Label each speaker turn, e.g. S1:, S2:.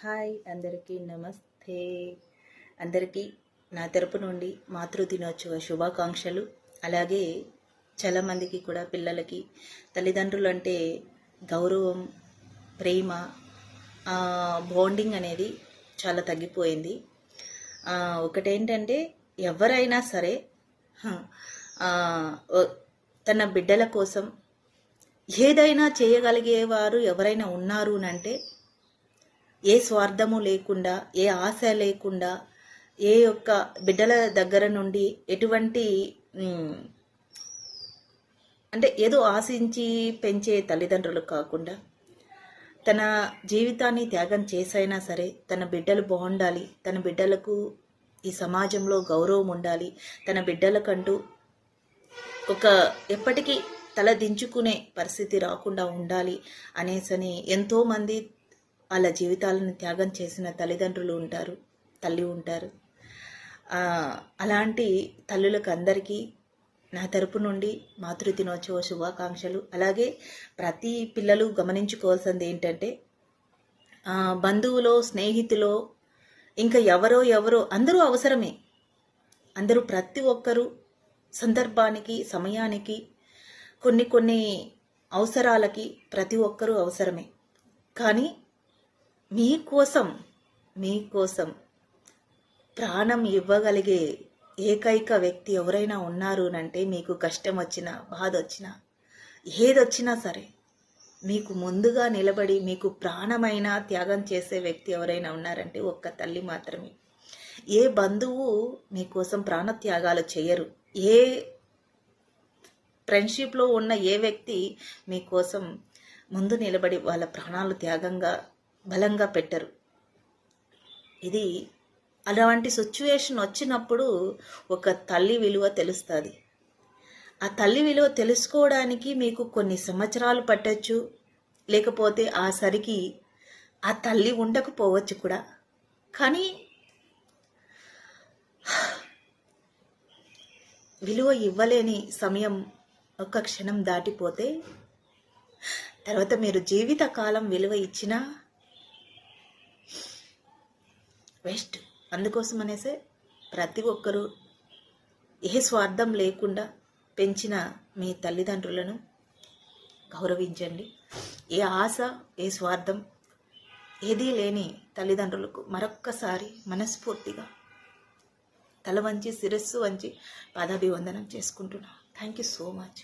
S1: Hi అందరికీ నమస్తే. అందరికీ నా తరపు నుండి మాతృ దినోత్సవ శుభాకాంక్షలు. అలాగే చాలామందికి కూడా పిల్లలకి తల్లిదండ్రులు అంటే గౌరవం, ప్రేమ, బాండింగ్ అనేది చాలా తగ్గిపోయింది. ఒకటేంటంటే ఎవరైనా సరే తన బిడ్డల కోసం ఏదైనా చేయగలిగేవారు ఎవరైనా ఉన్నారు అంటే ఏ స్వార్థము లేకుండా, ఏ ఆశ లేకుండా, ఏ యొక్క బిడ్డల దగ్గర నుండి ఎటువంటి అంటే ఏదో ఆశించి పెంచే తల్లిదండ్రులు కాకుండా తన జీవితాన్ని త్యాగం చేసైనా సరే తన బిడ్డలు బాగుండాలి, తన బిడ్డలకు ఈ సమాజంలో గౌరవం ఉండాలి, తన బిడ్డలకంటూ ఒక ఎప్పటికీ తల దించుకునే పరిస్థితి రాకుండా ఉండాలి అనేసని ఎంతోమంది వాళ్ళ జీవితాలను త్యాగం చేసిన తల్లిదండ్రులు ఉంటారు, తల్లి ఉంటారు. అలాంటి తల్లులకు అందరికీ నా తరపు నుండి మాతృ దినోత్సవ శుభాకాంక్షలు. అలాగే ప్రతి పిల్లలు గమనించుకోవాల్సింది ఏంటంటే బంధువులో, స్నేహితులో, ఇంకా ఎవరో అందరూ అవసరమే. అందరూ ప్రతి ఒక్కరూ సందర్భానికి, సమయానికి, కొన్ని అవసరాలకి ప్రతి ఒక్కరూ అవసరమే. కానీ మీకోసం ప్రాణం ఇవ్వగలిగే ఏకైక వ్యక్తి ఎవరైనా ఉన్నారు అంటే మీకు కష్టం వచ్చినా, బాధ వచ్చినా, ఏదొచ్చినా సరే మీకు ముందుగా నిలబడి మీకు ప్రాణమైన త్యాగం చేసే వ్యక్తి ఎవరైనా ఉన్నారంటే ఒక్క తల్లి మాత్రమే. ఏ బంధువు మీకోసం ప్రాణత్యాగాలు చేయరు. ఏ ఫ్రెండ్షిప్లో ఉన్న ఏ వ్యక్తి మీకోసం ముందు నిలబడి వాళ్ళ ప్రాణాలు త్యాగంగా బలంగా పెట్టరు. ఇది అలాంటి సిచ్యువేషన్ వచ్చినప్పుడు ఒక తల్లి విలువ తెలుస్తుంది. ఆ తల్లి విలువ తెలుసుకోవడానికి మీకు కొన్ని సంవత్సరాలు పట్టచ్చు, లేకపోతే ఆ సరికి ఆ తల్లి ఉండకపోవచ్చు కూడా. కానీ విలువ ఇవ్వలేని సమయం ఒక క్షణం దాటిపోతే తర్వాత మీరు జీవితకాలం విలువ ఇచ్చినా వేస్ట్. అందుకోసం అనేసే ప్రతి ఒక్కరూ ఏ స్వార్థం లేకుండా పెంచిన మీ తల్లిదండ్రులను గౌరవించండి. ఏ ఆశ, ఏ స్వార్థం ఏదీ లేని తల్లిదండ్రులకు మరొక్కసారి మనస్ఫూర్తిగా తల వంచి, శిరస్సు వంచి పాదాభివందనం చేసుకుంటున్నాను. Thank you so much.